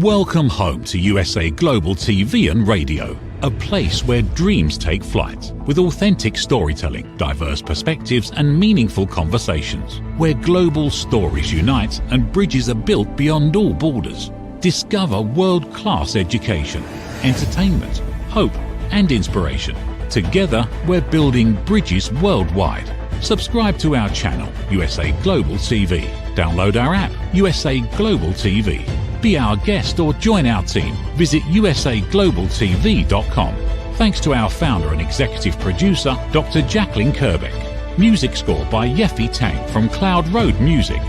Welcome home to USA Global TV and Radio, a place where dreams take flight, with authentic storytelling, diverse perspectives and meaningful conversations, where global stories unite and bridges are built beyond all borders. Discover world-class education, entertainment, hope and inspiration. Together, we're building bridges worldwide. Subscribe to our channel, USA Global TV. Download our app, USA Global TV. Be our guest or join our team. Visit usaglobaltv.com. Thanks to our founder and executive producer, Dr. Jacqueline Kerbeck. Music score by Yeffy Tang from Cloud Road Music.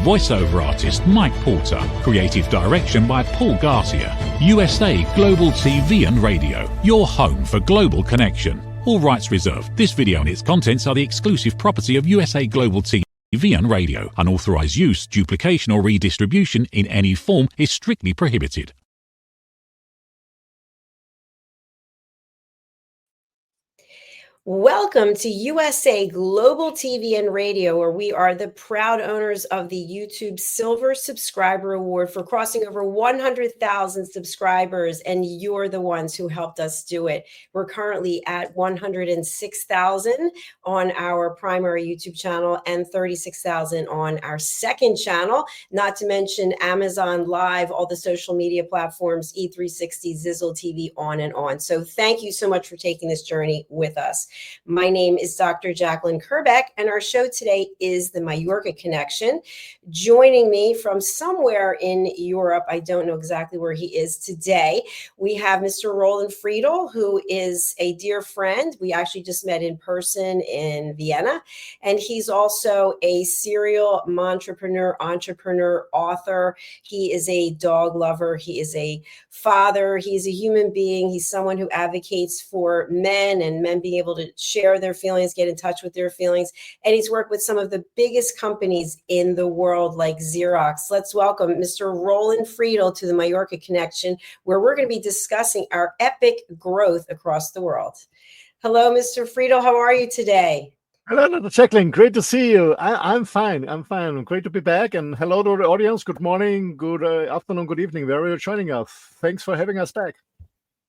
Voiceover artist Mike Porter. Creative direction by Paul Garcia. USA Global TV and Radio, your home for global connection. All rights reserved. This video and its contents are the exclusive property of USA Global TV and Radio. Unauthorized use, duplication or redistribution in any form is strictly prohibited. Welcome to USA Global TV and Radio, where we are the proud owners of the YouTube Silver Subscriber Award for crossing over 100,000 subscribers, and you're the ones who helped us do it. We're currently at 106,000 on our primary YouTube channel and 36,000 on our second channel, not to mention Amazon Live, all the social media platforms, E360, Zizzle TV, on and on. So thank you so much for taking this journey with us. My name is Dr. Jacqueline Kerbeck, and our show today is the Mallorca Connection. Joining me from somewhere in Europe, I don't know exactly where he is today, we have Mr. Roland Friedel, who is a dear friend. We actually just met in person in Vienna, and he's also a serial entrepreneur, author. He is a dog lover. He is a father. He's a human being. He's someone who advocates for men and men being able to share their feelings, get in touch with their feelings. And he's worked with some of the biggest companies in the world, like Xerox. Let's welcome Mr. Roland Friedel to the Mallorca Connection, where we're going to be discussing our epic growth across the world. Hello, Mr. Friedel. How are you today? Hello, Dr. Jacqueline. Great to see you. I'm fine. I'm fine. Great to be back. And hello to the audience. Good morning, good afternoon, good evening, wherever you're joining us. Thanks for having us back.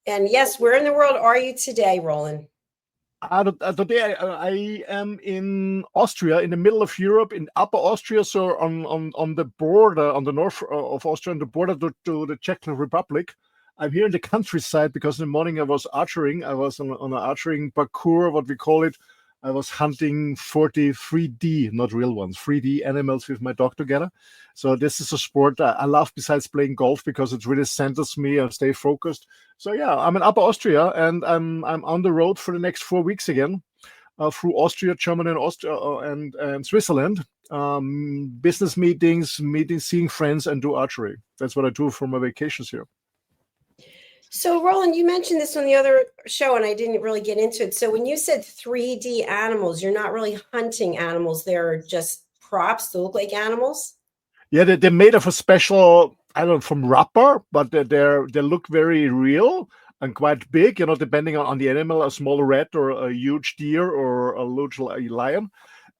And yes, where in the world are you today, Roland? Today I am in Austria, in the middle of Europe, in Upper Austria, so on the border, on the north of Austria, on the border to the Czech Republic. I'm here in the countryside because in the morning I was archering. I was on an archering parkour, what we call it. I was hunting 40 3D, not real ones, 3D animals with my dog together. So this is a sport I love besides playing golf because it really centers me and stay focused. So yeah, I'm in Upper Austria and I'm on the road for the next 4 weeks again through Austria, Germany, and Austria and Switzerland. Business meetings, seeing friends, and do archery. That's what I do for my vacations here. So, Roland, you mentioned this on the other show, and I didn't really get into it. So when you said 3D animals, you're not really hunting animals. They're just props to look like animals? Yeah, they're made of a special, I don't know, from rubber, but they look very real and quite big, you know, depending on the animal, a small rat or a huge deer or a large lion.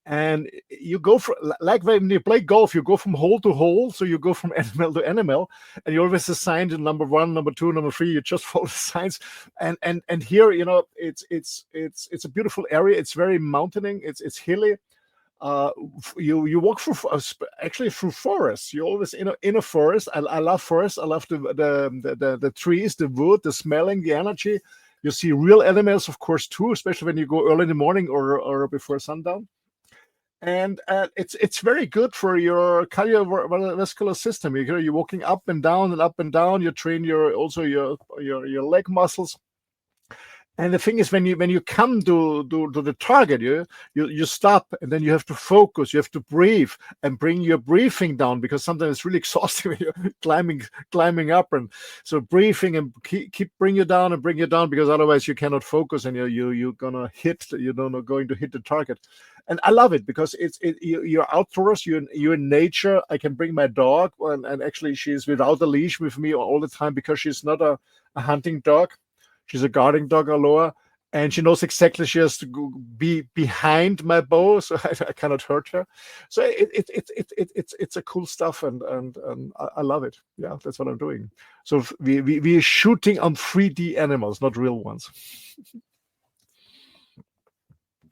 And you go for, like when you play golf, you go from hole to hole. So you go from animal to animal, and you always assign to number 1, number 2, number 3. You just follow the signs. And here, you know, it's a beautiful area. It's very mountaining. It's hilly. You walk through through forests. You're always in a forest. I love forests. I love the trees, the wood, the smelling, the energy. You see real animals, of course, too, especially when you go early in the morning or before sundown. And it's very good for your cardiovascular system. You're walking up and down and up and down. You train your leg muscles. And the thing is, when you come to the target, you stop, and then you have to focus. You have to breathe and bring your breathing down, because sometimes it's really exhausting when you're climbing up. And so breathing and keep bring you down, because otherwise you cannot focus, and you're gonna hit. You're not going to hit the target. And I love it because you're outdoors, you're in nature. I can bring my dog, and actually she's without a leash with me all the time because she's not a hunting dog. She's a guarding dog, Aloha, and she knows exactly she has to be behind my bow, so I cannot hurt her. So it's a cool stuff, and I love it. Yeah, that's what I'm doing. So we are shooting on 3D animals, not real ones.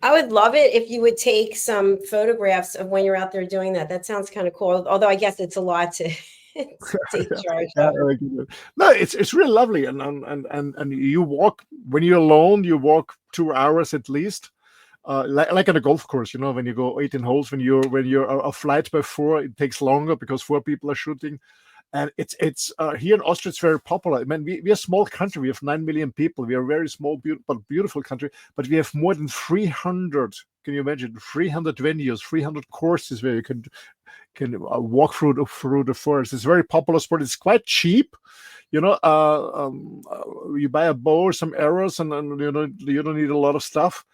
I would love it if you would take some photographs of when you're out there doing that. That sounds kind of cool. Although I guess it's a lot to take charge of. No, it's really lovely, and you walk when you're alone. You walk 2 hours at least, like at a golf course. When you go 18 holes, when you're a flight by 4, it takes longer because 4 people are shooting. And it's here in Austria, it's very popular. I mean, we're a small country. We have 9 million people. We are a very small, but beautiful country. But we have more than 300. Can you imagine? 300 venues, 300 courses where you can walk through the forest. It's a very popular sport. It's quite cheap. You buy a bow, some arrows, and you don't need a lot of stuff.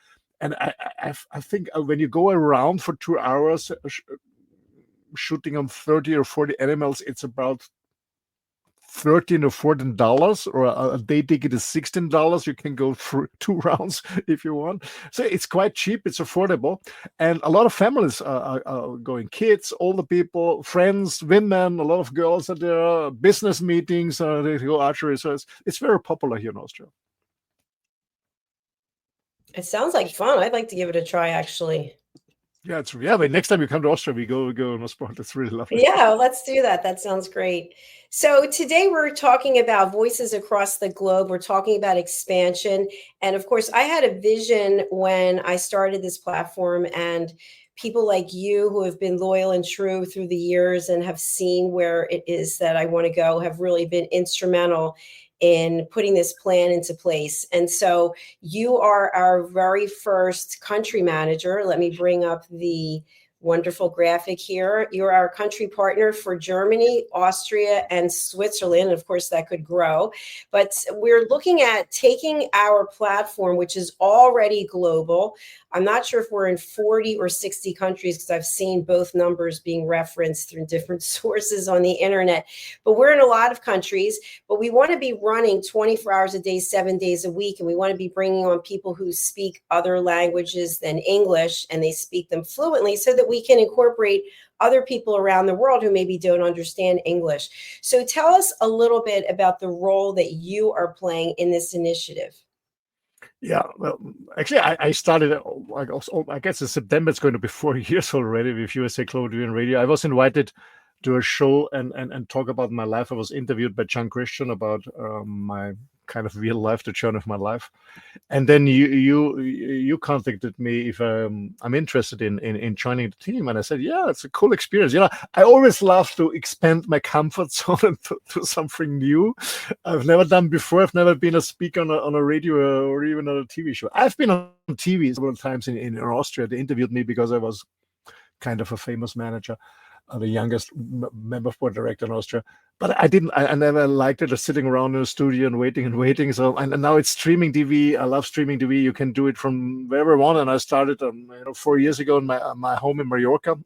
And I think when you go around for 2 hours, shooting on 30 or 40 animals, it's about $13 or $14, or a day ticket is $16. You can go through 2 rounds if you want. So it's quite cheap, it's affordable, and a lot of families are going. Kids, older people, friends, women, a lot of girls are there. Business meetings, they go archery. So it's very popular here in Austria. It sounds like fun. I'd like to give it a try, actually. Yeah, but next time you come to Austria, we go on a sport. It's really lovely. Yeah, let's do that. That sounds great. So today we're talking about voices across the globe. We're talking about expansion. And of course, I had a vision when I started this platform, and people like you who have been loyal and true through the years and have seen where it is that I want to go have really been instrumental in putting this plan into place. And so you are our very first country manager. Let me bring up the wonderful graphic here. You're our country partner for Germany, Austria, and Switzerland. Of course, that could grow. But we're looking at taking our platform, which is already global. I'm not sure if we're in 40 or 60 countries, because I've seen both numbers being referenced through different sources on the internet. But we're in a lot of countries, but we want to be running 24 hours a day, 7 days a week. And we want to be bringing on people who speak other languages than English, and they speak them fluently, so that we can incorporate other people around the world who maybe don't understand English. So tell us a little bit about the role that you are playing in this initiative. Yeah, well, actually, I started, I guess in September. It's going to be 4 years already with USA Global TV and Radio. I was invited to a show and talk about my life. I was interviewed by John Christian about my kind of real life, the journey of my life. And then you contacted me if I'm interested in joining the team, and I said, yeah, it's a cool experience. I always love to expand my comfort zone and to something new I've never done before. I've never been a speaker on a radio or even on a TV show. I've been on TV several times in Austria. They interviewed me because I was kind of a famous manager, the youngest member of board director in Austria. But I never liked it, just sitting around in a studio and waiting. So, and now it's streaming TV. I love streaming TV. You can do it from wherever you want. And I started 4 years ago in my home in Mallorca.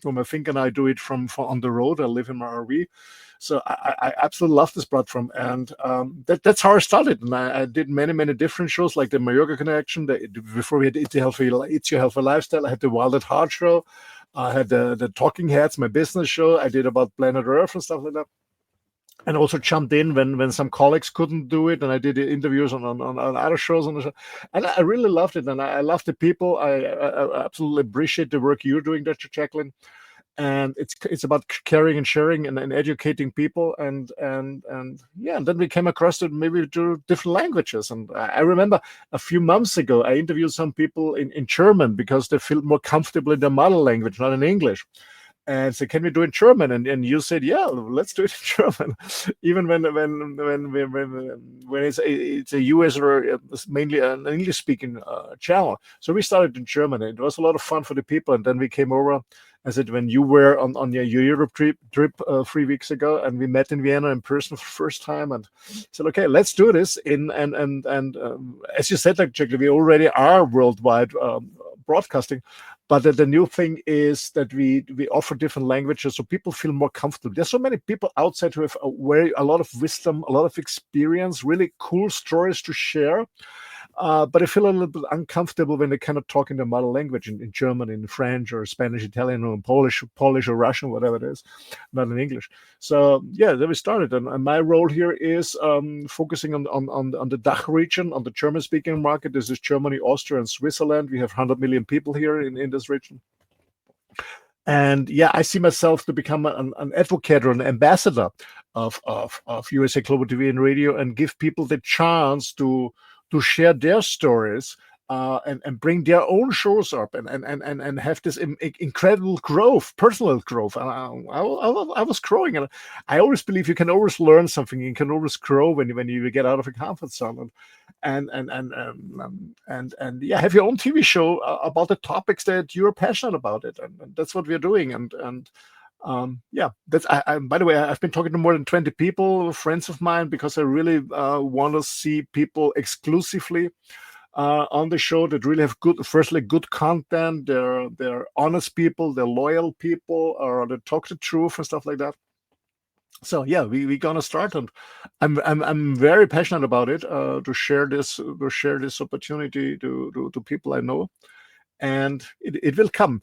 So my Fink and I do it from on the road. I live in my RV. So I absolutely love this platform. And that's how I started. And I did many different shows, like the Mallorca Connection. Before we had It's Your Healthy Lifestyle, I had the Wild at Heart show. I had the Talking Heads, my business show. I did about Planet Earth and stuff like that. And also jumped in when some colleagues couldn't do it, and I did interviews on other shows on the show. And I really loved it, and I love the people. I absolutely appreciate the work you're doing, Dr. Jacqueline. And it's about caring and sharing and educating people, and yeah. And then we came across it maybe to different languages. And I remember a few months ago I interviewed some people in German because they feel more comfortable in their mother language, not in English. And so, can we do it in German? And you said, yeah, let's do it in German. Even when it's a US or mainly an English-speaking channel. So we started in German. It was a lot of fun for the people. And then we came over. I said, when you were on your Europe trip 3 weeks ago, and we met in Vienna in person for the first time, and said, okay, let's do this. As you said, like, we already are worldwide broadcasting. But the new thing is that we offer different languages so people feel more comfortable. There's so many people outside who have a lot of wisdom, a lot of experience, really cool stories to share. but I feel a little bit uncomfortable when they cannot talk in their mother language, in German, in French, or Spanish, Italian, or Polish or Russian, whatever it is, not in English. So yeah, then we started, and my role here is focusing on the DACH region, on the German-speaking market. This is Germany, Austria, and Switzerland. We have 100 million people here in this region. And yeah, I see myself to become an advocate or an ambassador of USA Global TV and Radio, and give people the chance to share their stories and bring their own shows up and have this incredible growth, personal growth. I was growing, and I always believe you can always learn something. You can always grow when you get out of a comfort zone, and yeah, have your own TV show about the topics that you're passionate about it, and that's what we're doing. And yeah, that's by the way, I've been talking to more than 20 people, friends of mine, because I really want to see people exclusively on the show that really have good content. They're honest people, they're loyal people, or they talk the truth and stuff like that. So yeah, we're gonna start, and I'm very passionate about it, to share this opportunity to people I know, and it will come.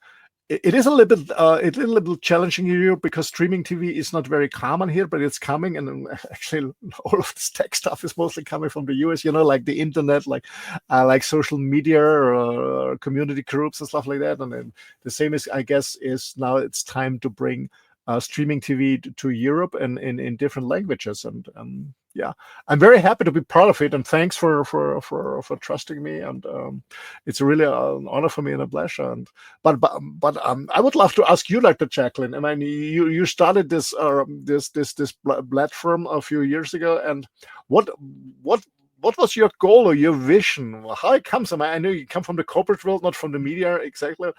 It is a little bit challenging here because streaming TV is not very common here, but it's coming. And actually, all of this tech stuff is mostly coming from the US. Like the internet, like social media or community groups and stuff like that. And then the same is, I guess, is now it's time to bring streaming TV to Europe and in different languages. And yeah, I'm very happy to be part of it. And thanks for trusting me. And it's really an honor for me and a pleasure. And but I would love to ask you, Dr. Jacqueline. I mean, you started this platform a few years ago, and what was your goal or your vision? How it comes? I mean, I know you come from the corporate world, not from the media exactly.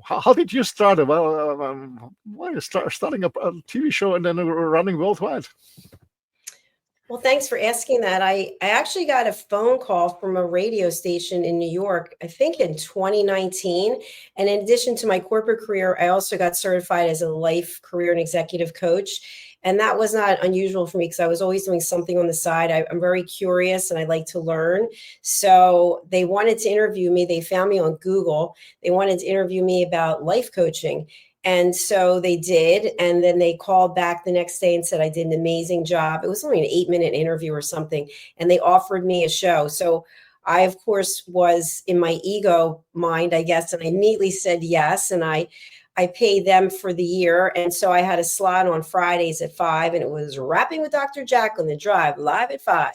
How did you start? Well, starting a TV show and then running worldwide. Well, thanks for asking that. I actually got a phone call from a radio station in New York, I think in 2019. And in addition to my corporate career, I also got certified as a life, career, and executive coach. And that was not unusual for me because I was always doing something on the side. I'm very curious and I like to learn. So they wanted to interview me. They found me on Google. They wanted to interview me about life coaching. And so they did. And then they called back the next day and said I did an amazing job. It was only an 8-minute interview or something. And they offered me a show. So I, of course, was in my ego mind, I guess, and I immediately said yes. And I paid them for the year. And so I had a slot on Fridays at 5, and it was Rapping with Dr. Jacqueline, The Drive, live at 5.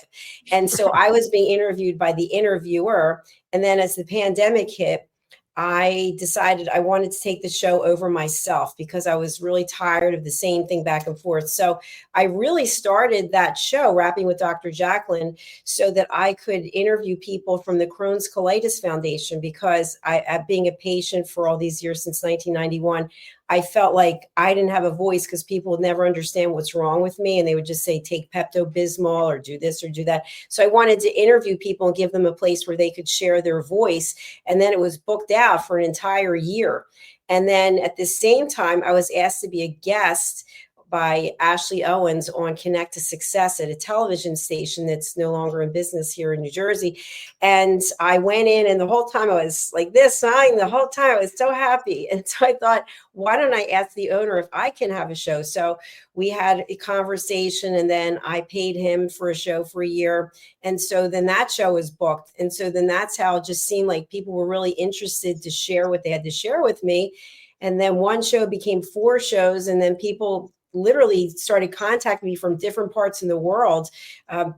And so I was being interviewed by the interviewer. And then as the pandemic hit, I decided I wanted to take the show over myself because I was really tired of the same thing back and forth. So I really started that show, Rapping with Dr. Jacqueline, so that I could interview people from the Crohn's Colitis Foundation, because being a patient for all these years since 1991, I felt like I didn't have a voice because people would never understand what's wrong with me. And they would just say, take Pepto-Bismol or do this or do that. So I wanted to interview people and give them a place where they could share their voice. And then it was booked out for an entire year. And then at the same time, I was asked to be a guest by Ashley Owens on Connect to Success at a television station that's no longer in business here in New Jersey. And I went in, and the whole time I was like this, sighing the whole time. I was so happy. And so I thought, why don't I ask the owner if I can have a show? So we had a conversation, and then I paid him for a show for a year. And so then that show was booked. And so then that's how it just seemed like people were really interested to share what they had to share with me. And then one show became 4 shows, and then people literally started contacting me from different parts in the world.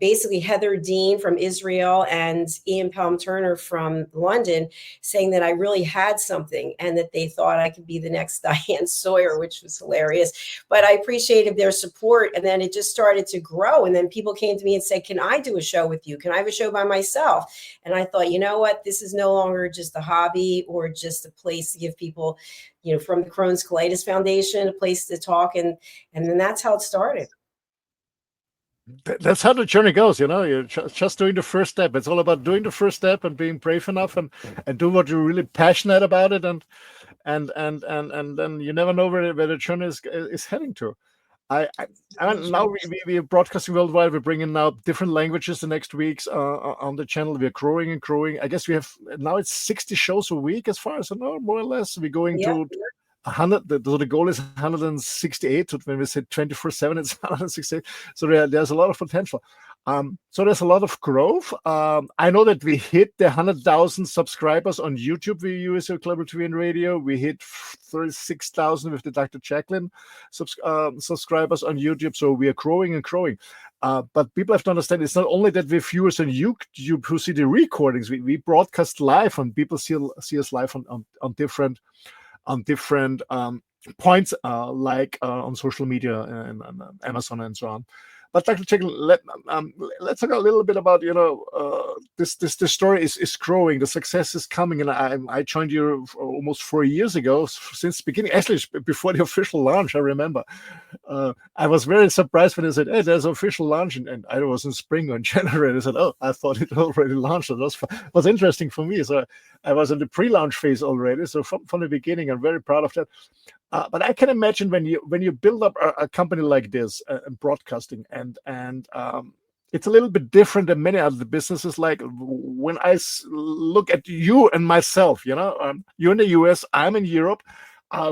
Basically Heather Dean from Israel and Ian Palm Turner from London, saying that I really had something and that they thought I could be the next Diane Sawyer, which was hilarious. But I appreciated their support. And then it just started to grow. And then people came to me and said, can I do a show with you? Can I have a show by myself? And I thought, you know what, this is no longer just a hobby or just a place to give people, from the Crohn's Colitis Foundation, a place to talk. And then that's how it started. That's how the journey goes. You're just doing the first step. It's all about doing the first step and being brave enough and do what you're really passionate about it. And then you never know where the journey is heading to. And now we are broadcasting worldwide. We're bringing now different languages the next weeks on the channel. We're growing and growing. I guess we have now it's 60 shows a week, as far as I know, more or less. We're going to 100. The goal is 168. When we say 24/7, it's 168. So there's a lot of potential. So there's a lot of growth. I know that we hit the 100,000 subscribers on YouTube with USA Global TV and Radio. We hit 36,000 with the Dr. Jacqueline subscribers on YouTube. So we are growing and growing. But people have to understand it's not only that we have viewers on YouTube who see the recordings. We broadcast live, and people see us live on different points, like on social media and Amazon and so on. But Dr. Jacqueline, let's talk a little bit about this story is growing, the success is coming, and I joined you almost 4 years ago, since the beginning, actually before the official launch. I remember I was very surprised when they said, "Hey, there's an official launch," and I was in spring or in January. And I said, "Oh, I thought it already launched." It was interesting for me. So I was in the pre-launch phase already. So from the beginning, I'm very proud of that. But I can imagine when you build up a company like this, broadcasting, and it's a little bit different than many other businesses. Like when I look at you and myself, you're in the US, I'm in Europe.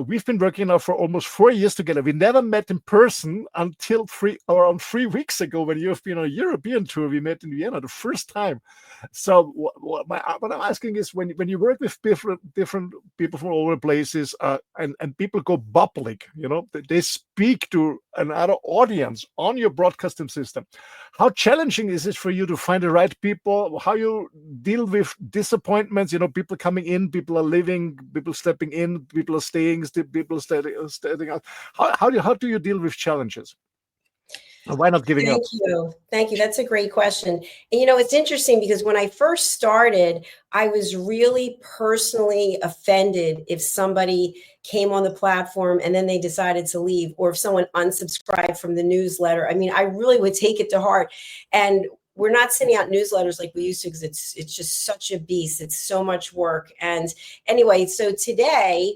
We've been working now for almost 4 years together. We never met in person until around 3 weeks ago, when you have been on a European tour. We met in Vienna the first time. So what I'm asking is, when you work with different people from all over places, and people go public, they speak to another audience on your broadcasting system. How challenging is it for you to find the right people? How you deal with disappointments? People coming in, people are leaving, people stepping in, people are staying, people staying out. How do you deal with challenges? And why not giving up? Thank you. That's a great question. And it's interesting, because when I first started, I was really personally offended if somebody came on the platform and then they decided to leave, or if someone unsubscribed from the newsletter. I mean, I really would take it to heart. And we're not sending out newsletters like we used to, because it's just such a beast. It's so much work. And anyway, so today,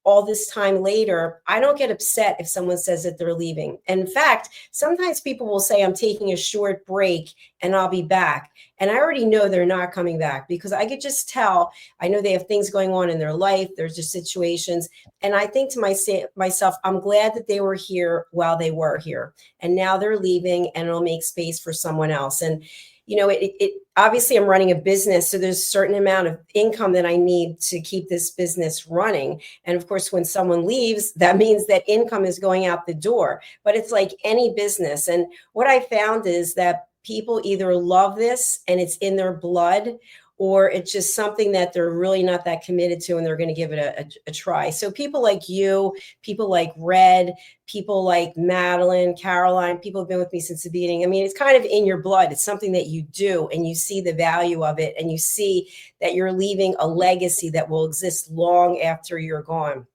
all this time later, I don't get upset if someone says that they're leaving. And in fact, sometimes people will say, "I'm taking a short break and I'll be back." And I already know they're not coming back, because I could just tell. I know they have things going on in their life. There's just situations. And I think to myself, I'm glad that they were here while they were here. And now they're leaving, and it'll make space for someone else. And it obviously, I'm running a business, so there's a certain amount of income that I need to keep this business running. And of course, when someone leaves, that means that income is going out the door. But it's like any business. And what I found is that people either love this and it's in their blood, or it's just something that they're really not that committed to, and they're going to give it a try. So people like you, people like Red, people like Madeline, Caroline, people have been with me since the beginning. I mean, it's kind of in your blood. It's something that you do, and you see the value of it, and you see that you're leaving a legacy that will exist long after you're gone.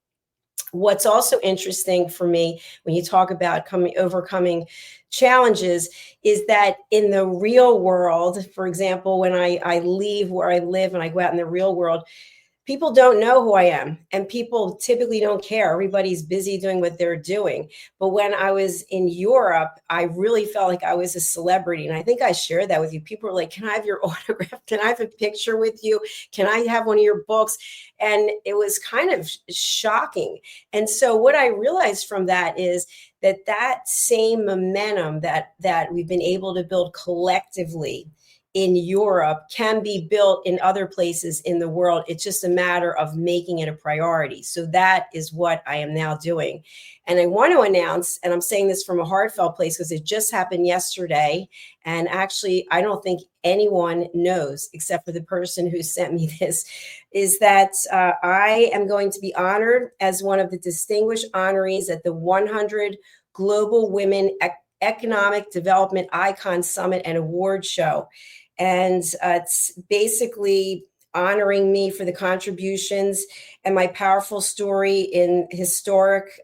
What's also interesting for me when you talk about overcoming challenges is that in the real world, for example, when I leave where I live and I go out in the real world, people don't know who I am, and people typically don't care. Everybody's busy doing what they're doing. But when I was in Europe, I really felt like I was a celebrity. And I think I shared that with you. People were like, "Can I have your autograph? Can I have a picture with you? Can I have one of your books?" And it was kind of shocking. And so what I realized from that is that same momentum that we've been able to build collectively in Europe can be built in other places in the world. It's just a matter of making it a priority. So that is what I am now doing. And I want to announce, and I'm saying this from a heartfelt place because it just happened yesterday. And actually, I don't think anyone knows except for the person who sent me this, is that I am going to be honored as one of the distinguished honorees at the 100 Global Women Economic Development Icon Summit and Award Show. And it's basically honoring me for the contributions and my powerful story in historic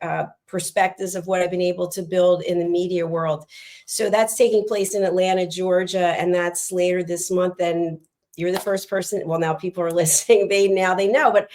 perspectives of what I've been able to build in the media world. So that's taking place in Atlanta, Georgia, and that's later this month. And you're the first person. Well, now people are listening. They know. But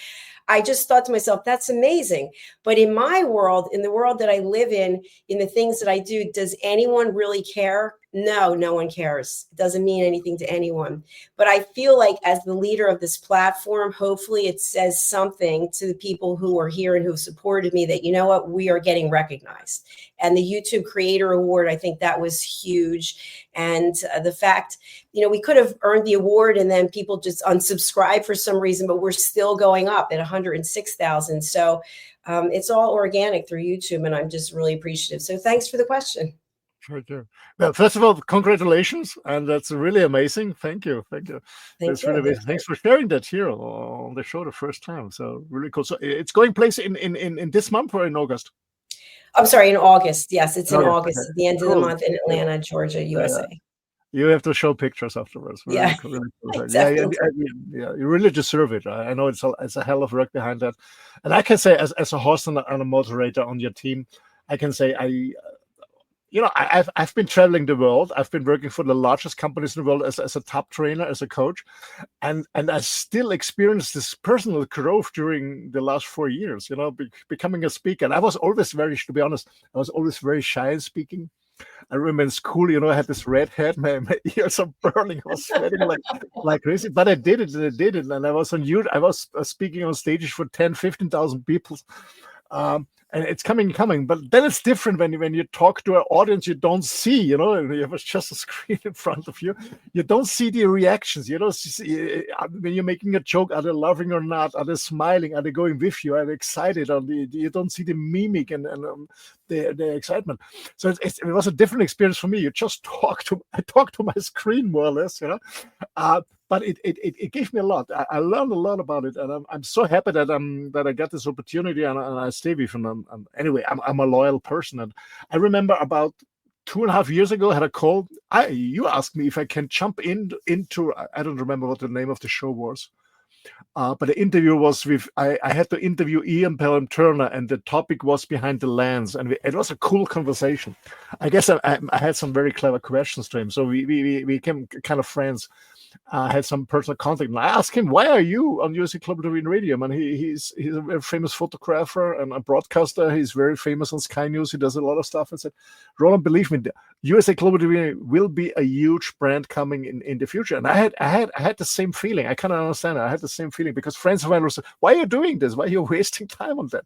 I just thought to myself, that's amazing. But in my world, in the world that I live in the things that I do, does anyone really care? No, no one cares. It doesn't mean anything to anyone. But I feel like as the leader of this platform, hopefully it says something to the people who are here and who have supported me that, you know what, we are getting recognized. And the YouTube Creator Award, I think that was huge. And the fact, we could have earned the award and then people just unsubscribe for some reason, but we're still going up at 106,000. So it's all organic through YouTube, and I'm just really appreciative. So thanks for the question. Sure. Well, first of all, congratulations, and that's really amazing. Thank you. That's really amazing. Thanks for sharing that here on the show the first time. So really cool. So it's going place in this month or in August? I'm sorry, in August. Yes, it's in August, okay. at the end of the month in Atlanta, Georgia, USA. You have to show pictures afterwards. Really cool. Yeah, you really deserve it. I know it's a hell of work behind that, and I can say as a host and a moderator on your team, I can say I've been traveling the world. I've been working for the largest companies in the world as a top trainer, as a coach, and I still experience this personal growth during the last 4 years. Becoming a speaker. And I was always to be honest, I was always very shy in speaking. I remember in school, I had this red head. My ears are burning. I was sweating like crazy, but I did it, and I was on YouTube. I was speaking on stages for 10, 15,000 people. And it's coming, but then it's different when you talk to an audience you don't see, you have just a screen in front of you. You don't see the reactions. You don't see when you're making a joke, are they laughing or not? Are they smiling? Are they going with you? Are they excited? You don't see the mimic and the excitement. So it was a different experience for me. You just I talk to my screen more or less, but it gave me a lot. I learned a lot about it, and I'm so happy that I got this opportunity and I stay with them. Anyway, I'm a loyal person, and I remember about 2.5 years ago I had a call. You asked me if I can jump into I don't remember what the name of the show was, but the interview was with I had to interview Ian Pelham Turner, and the topic was Behind the Lens, and it was a cool conversation. I guess I had some very clever questions to him, so we became kind of friends. I had some personal contact, and I asked him, "Why are you on USA Global TV Radio?" Man, he's a very famous photographer and a broadcaster. He's very famous on Sky News. He does a lot of stuff. I said, "Roland, believe me, USA Global TV will be a huge brand coming in the future." And I had the same feeling. I kind of understand it. I had the same feeling because friends of mine were saying, "Why are you doing this? Why are you wasting time on that?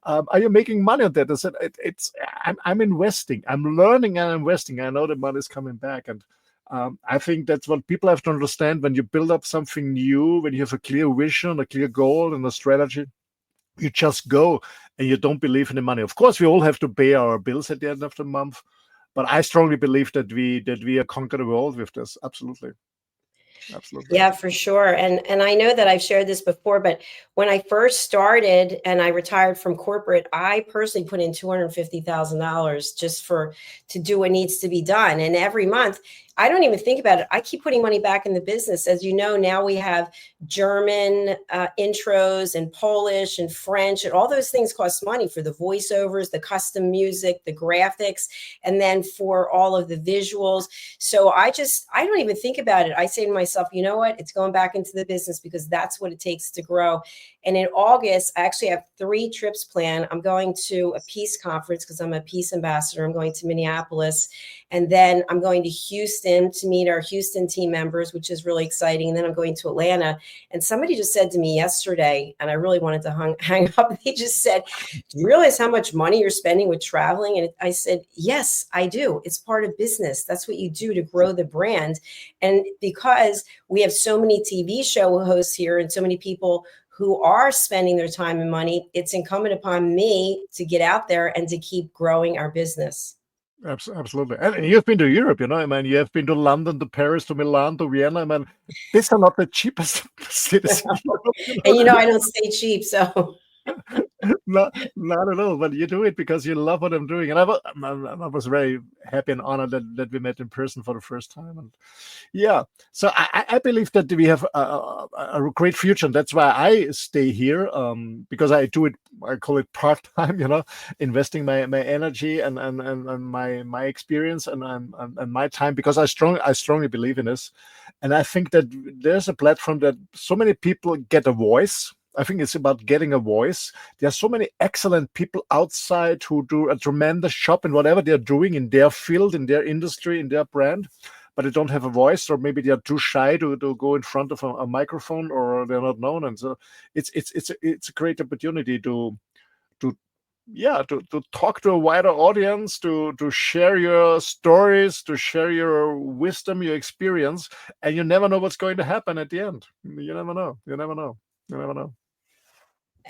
Are you making money on that?" I said, "I'm investing. I'm learning and investing. I know the money is coming back." And I think that's what people have to understand. When you build up something new, when you have a clear vision, a clear goal, and a strategy, you just go and you don't believe in the money. Of course, we all have to pay our bills at the end of the month, but I strongly believe that we conquer the world with this. Absolutely. Yeah, for sure. And I know that I've shared this before, but when I first started and I retired from corporate, I personally put in $250,000 just to do what needs to be done. And every month, I don't even think about it. I keep putting money back in the business. As you know, now we have German intros and Polish and French, and all those things cost money for the voiceovers, the custom music, the graphics, and then for all of the visuals. So I don't even think about it. I say to myself, you know what? It's going back into the business because that's what it takes to grow. And in August, I actually have 3 trips planned. I'm going to a peace conference because I'm a peace ambassador. I'm going to Minneapolis. And then I'm going to Houston to meet our Houston team members, which is really exciting. And then I'm going to Atlanta. And somebody just said to me yesterday, and I really wanted to hang up. They just said, "Do you realize how much money you're spending with traveling?" And I said, "Yes, I do. It's part of business. That's what you do to grow the brand." And because we have so many TV show hosts here and so many people who are spending their time and money, it's incumbent upon me to get out there and to keep growing our business. Absolutely. And you've been to Europe, you have been to London, to Paris, to Milan, to Vienna. These are not the cheapest cities in Europe. And I don't stay cheap, so. Not at all, but you do it because you love what I'm doing. And I was very happy and honored that we met in person for the first time. And yeah, so I believe that we have a great future. And that's why I stay here, because I do it, I call it part-time, investing my energy and my experience and my time, because I strongly believe in this. And I think that there's a platform that so many people get a voice. I think it's about getting a voice. There are so many excellent people outside who do a tremendous job in whatever they're doing in their field, in their industry, in their brand, but they don't have a voice, or maybe they're too shy to go in front of a microphone, or they're not known. And so it's a great opportunity to talk to a wider audience, to share your stories, to share your wisdom, your experience, and you never know what's going to happen at the end. You never know. You never know. You never know.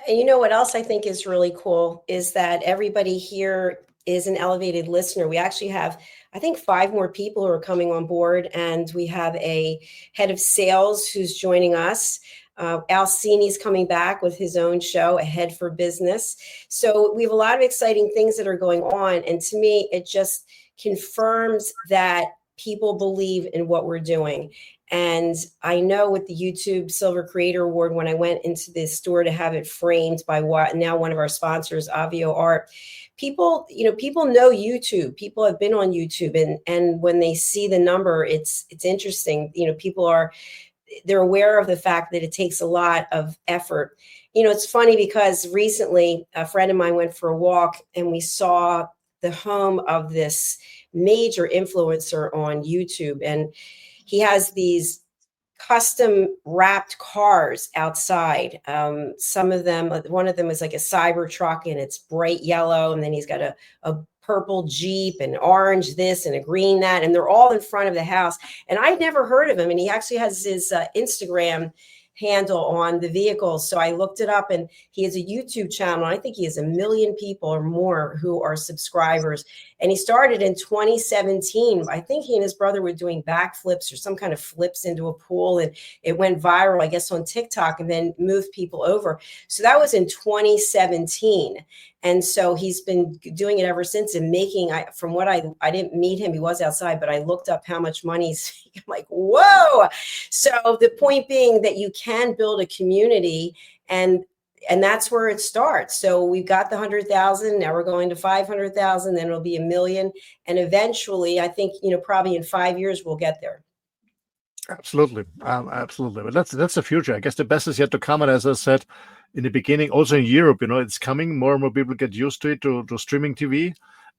And you know what else I think is really cool is that everybody here is an elevated listener. We actually have, I think, 5 more people who are coming on board, and we have a head of sales who's joining us. Alcini's coming back with his own show, Ahead for Business. So we have a lot of exciting things that are going on. And to me, it just confirms that people believe in what we're doing. And I know with the YouTube Silver Creator Award, when I went into the store to have it framed by now one of our sponsors, Avio Art, people know YouTube. People have been on YouTube, and when they see the number, it's interesting. They're aware of the fact that it takes a lot of effort. It's funny because recently a friend of mine went for a walk and we saw the home of this major influencer on YouTube. And he has these custom wrapped cars outside. Some of them, one of them is like a cyber truck and it's bright yellow. And then he's got a purple Jeep and orange this and a green that, and they're all in front of the house. And I'd never heard of him. And he actually has his Instagram handle on the vehicles. So I looked it up, and he has a YouTube channel. I think he has 1 million people or more who are subscribers. And he started in 2017. I think he and his brother were doing backflips or some kind of flips into a pool, and it went viral, I guess, on TikTok, and then moved people over. So that was in 2017. And so he's been doing it ever since, and making, from what I didn't meet him, he was outside, but I looked up how much money he's, I'm like, whoa. So the point being that you can build a community, and that's where it starts. So we've got the 100,000, now we're going to 500,000, then it'll be 1 million. And eventually, I think, probably in 5 years, we'll get there. Absolutely. Absolutely. But that's the future. I guess the best is yet to come. And as I said in the beginning, also in Europe, it's coming. More and more people get used to it, to streaming TV.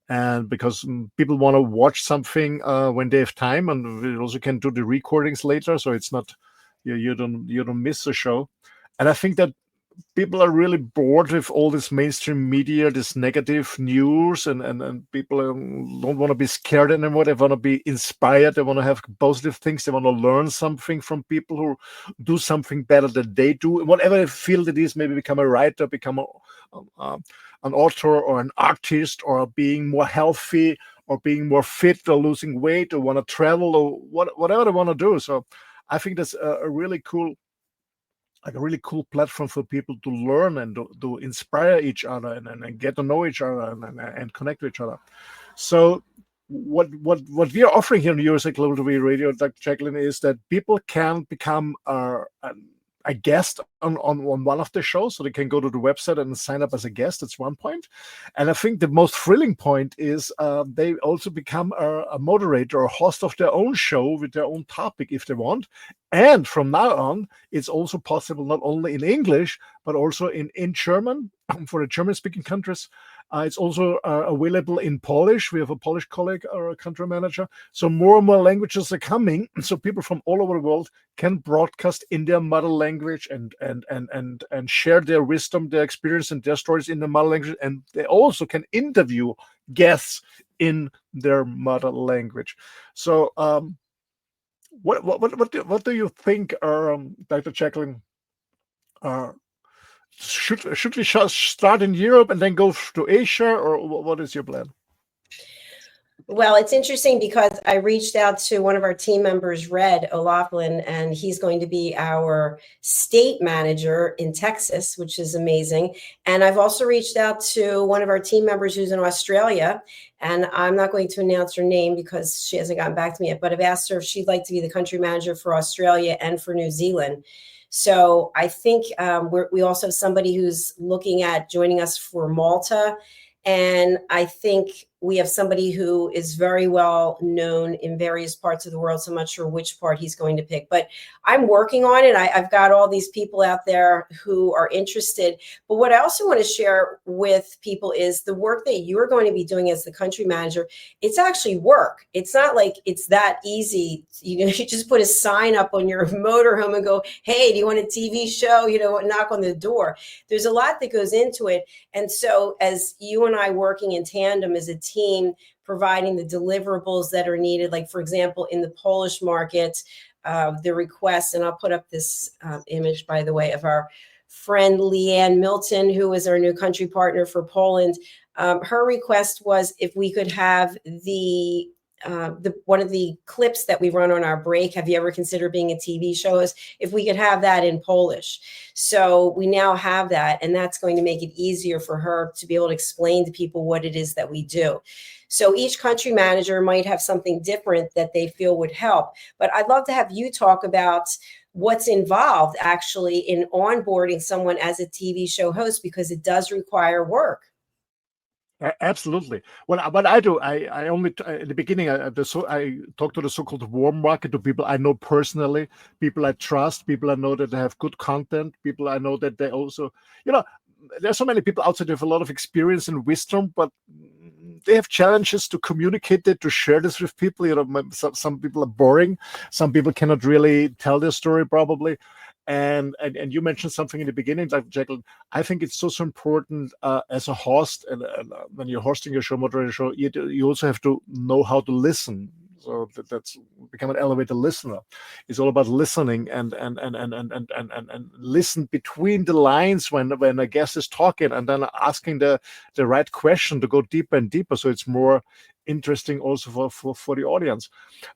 And because people want to watch something when they have time, and we also can do the recordings later. So it's not, you don't miss the show. And I think that people are really bored with all this mainstream media, this negative news, and people don't want to be scared anymore. They want to be inspired. They want to have positive things. They want to learn something from people who do something better than they do. Whatever field it is, maybe become a writer, become an author or an artist, or being more healthy, or being more fit, or losing weight, or want to travel, or whatever they want to do. So I think that's a really cool platform for people to learn and to inspire each other and get to know each other and connect with each other. So what we are offering here on USA Global TV Radio, Dr. Jacqueline, is that people can become a guest on one of the shows. So they can go to the website and sign up as a guest. That's one point. And I think the most thrilling point is they also become a moderator or host of their own show with their own topic if they want. And from now on, it's also possible not only in English, but also in German for the German-speaking countries. It's also available in Polish. We have a Polish colleague or a country manager. So more and more languages are coming. So people from all over the world can broadcast in their mother language and share their wisdom, their experience, and their stories in their mother language. And they also can interview guests in their mother language. So what do you think, Dr. Jacqueline? Should we start in Europe and then go to Asia, or what is your plan? Well, it's interesting because I reached out to one of our team members, Red O'Loughlin, and he's going to be our state manager in Texas, which is amazing. And I've also reached out to one of our team members who's in Australia, and I'm not going to announce her name because she hasn't gotten back to me yet, but I've asked her if she'd like to be the country manager for Australia and for New Zealand. So I think we also have somebody who's looking at joining us for Malta. And I think we have somebody who is very well known in various parts of the world. So I'm not sure which part he's going to pick, but I'm working on it. I've got all these people out there who are interested. But what I also want to share with people is the work that you're going to be doing as the country manager. It's actually work. It's not like it's that easy. You just put a sign up on your motorhome and go, hey, do you want a TV show? Knock on the door. There's a lot that goes into it. And so as you and I working in tandem as a team, providing the deliverables that are needed, like, for example, in the Polish market, the request, and I'll put up this image, by the way, of our friend Leanne Milton, who is our new country partner for Poland. Her request was if we could have the one of the clips that we run on our break, have you ever considered being a TV show, is if we could have that in Polish. So we now have that, and that's going to make it easier for her to be able to explain to people what it is that we do. So each country manager might have something different that they feel would help. But I'd love to have you talk about what's involved actually in onboarding someone as a TV show host, because it does require work. Absolutely. Well, what I do, I only in the beginning, I talk to the so-called warm market, to people I know personally, people I trust, people I know that they have good content, people I know that they also, there's so many people outside with a lot of experience and wisdom, but they have challenges to communicate it, to share this with people. Some people are boring, some people cannot really tell their story probably. And you mentioned something in the beginning, like Jacqueline. I think it's so important as a host, and when you're hosting your show, moderating a show, you also have to know how to listen. So that's become an elevator listener. It's all about listening and listen between the lines when a guest is talking, and then asking the right question to go deeper and deeper, so it's more interesting also for the audience.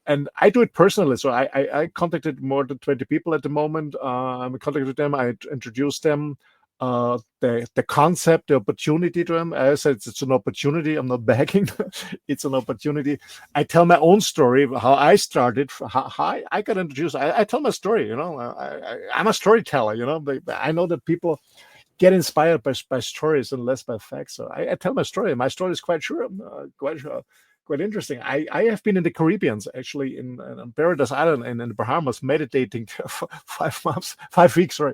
And I do it personally. So I contacted more than 20 people at the moment. I contacted them. I introduced them, the concept, the opportunity to them. I said it's an opportunity. I'm not begging. It's an opportunity. I tell my own story, how I started, how I got introduced. I tell my story. I'm a storyteller. I know that people get inspired by stories and less by facts. So I tell my story. My story is quite interesting. I have been in the Caribbean, actually, in Paradise Island and in the Bahamas, meditating for 5 weeks in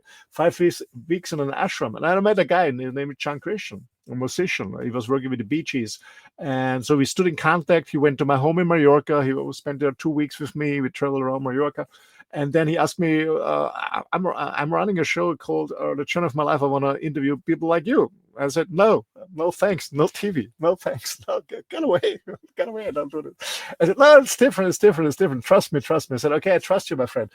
an ashram. And I met a guy named John Christian, a musician. He was working with the Bee Gees. And so we stood in contact. He went to my home in Mallorca. He spent there 2 weeks with me. We traveled around Mallorca. And then he asked me, I'm running a show called The Journey of My Life. I want to interview people like you. I said, no thanks, no TV, no thanks, no, get away, I don't do it. I said, no, it's different, trust me. I said, okay, I trust you, my friend.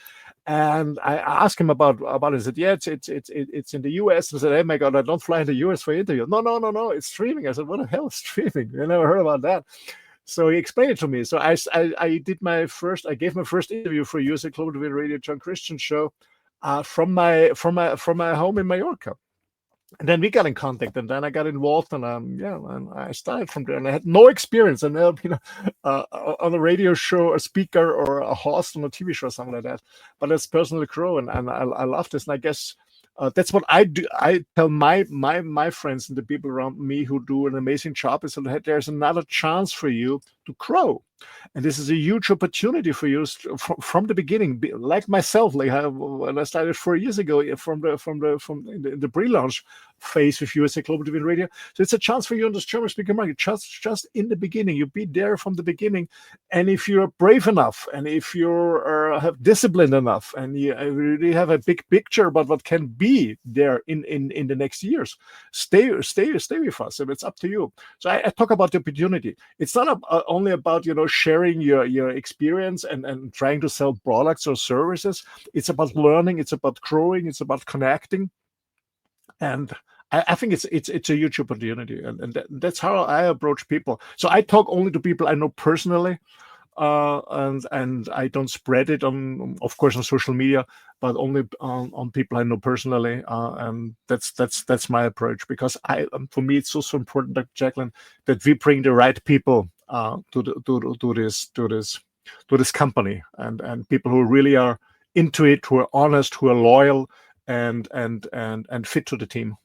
And I asked him about it. He said, yeah, it's in the US. I said, hey, my God, I don't fly in the US for interview. No, it's streaming. I said, what the hell is streaming? I never heard about that. So he explained it to me. So I gave my first interview for USA Global TV Radio John Christian show from my home in Mallorca. And then we got in contact, and then I got involved, and and I started from there. And I had no experience, and on a radio show, a speaker or a host on a TV show, or something like that. But that's personally grow, and I love this. And I guess that's what I do. I tell my friends and the people around me who do an amazing job is that there's another chance for you to grow. And this is a huge opportunity for you from the beginning, like myself, when I started 4 years ago from the pre-launch phase with USA Global TV Radio. So it's a chance for you in this German speaking market, just in the beginning. You be there from the beginning, and if you're brave enough, and if you have discipline enough, and you really have a big picture about what can be there in the next years, stay with us. It's up to you. So I talk about the opportunity. It's not only about sharing your experience and trying to sell products or services. It's about learning. It's about growing. It's about connecting. And I think it's a huge opportunity, and that's how I approach people. So I talk only to people I know personally, and I don't spread it on social media, but only on people I know personally. And that's my approach, because for me it's also important, Jacqueline, that we bring the right people to this company, and people who really are into it, who are honest, who are loyal, and fit to the team.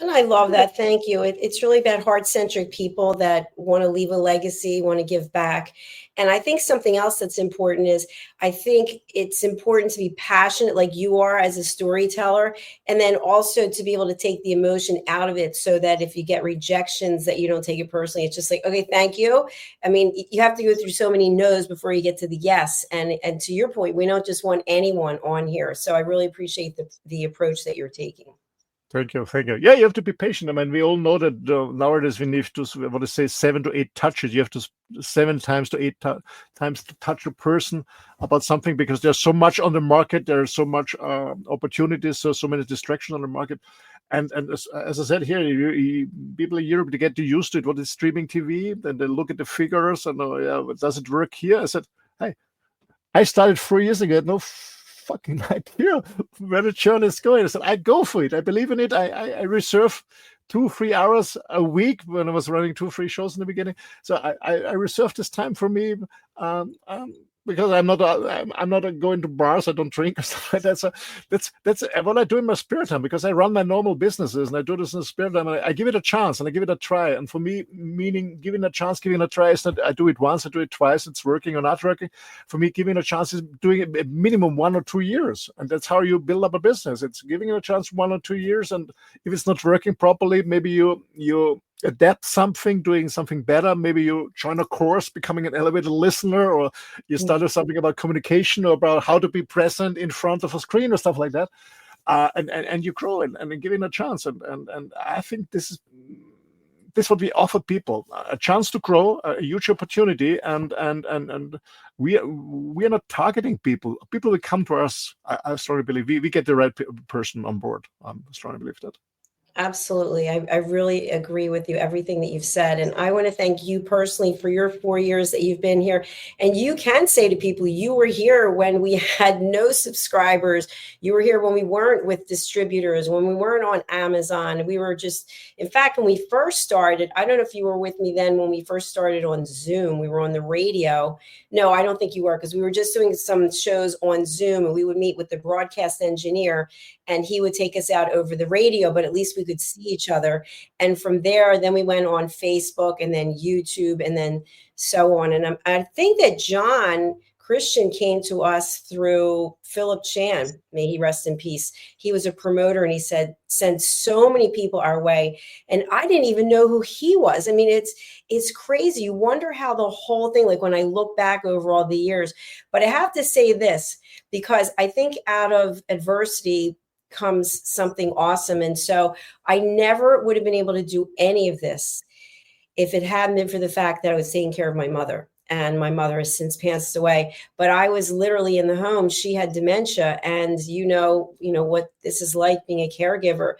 And I love that. Thank you. It's really about heart-centric people that want to leave a legacy, want to give back. And I think something else that's important is I think it's important to be passionate like you are as a storyteller, and then also to be able to take the emotion out of it so that if you get rejections that you don't take it personally. It's just like, okay, thank you. I mean, you have to go through so many no's before you get to the yes. And to your point, we don't just want anyone on here. So I really appreciate the approach that you're taking. Thank you, thank you. Yeah, you have to be patient. I mean, we all know that nowadays we need to, what to say, 7 to 8 touches. You have to 7 times to 8 times to touch a person about something, because there's so much on the market. There's so much opportunities, so many distractions on the market. And as I said here, people in Europe, they get used to it. What is streaming TV? Then they look at the figures and does it work here? I said, hey, I started 4 years ago. I had no fucking idea where the journey is going. I said, I go for it. I believe in it. I reserve 2-3 hours a week when I was running 2-3 shows in the beginning. So I reserve this time for me. Because I'm not going to bars. I don't drink or stuff like that. So that's what I do in my spare time, because I run my normal businesses and I do this in the spare time. And I give it a chance and I give it a try. And for me, meaning giving a chance, giving a try is not I do it once, I do it twice, it's working or not working. For me, giving a chance is doing it a minimum 1 or 2 years, and that's how you build up a business. It's giving it a chance 1 or 2 years, and if it's not working properly, maybe you adapt something, doing something better. Maybe you join a course, becoming an elevator listener, or you study something about communication or about how to be present in front of a screen or stuff like that. And you grow and give it a chance. And I think this is what we offer people: a chance to grow, a huge opportunity. And we are not targeting people. People will come to us. I strongly believe we get the right person on board. I strongly believe that. Absolutely. I really agree with you, everything that you've said. And I want to thank you personally for your 4 years that you've been here. And you can say to people, you were here when we had no subscribers. You were here when we weren't with distributors, when we weren't on Amazon. We were just, in fact, when we first started, I don't know if you were with me then when we first started on Zoom, we were on the radio. No, I don't think you were, because we were just doing some shows on Zoom, and we would meet with the broadcast engineer, and he would take us out over the radio, but at least we could see each other. And from there, then we went on Facebook and then YouTube and then so on. And I think that John Christian came to us through Philip Chan, may he rest in peace. He was a promoter, and he said, send so many people our way. And I didn't even know who he was. I mean, it's crazy. You wonder how the whole thing, like when I look back over all the years, but I have to say this, because I think out of adversity comes something awesome. And so I never would have been able to do any of this if it hadn't been for the fact that I was taking care of my mother. And my mother has since passed away, but I was literally in the home. She had dementia, and you know what this is like being a caregiver.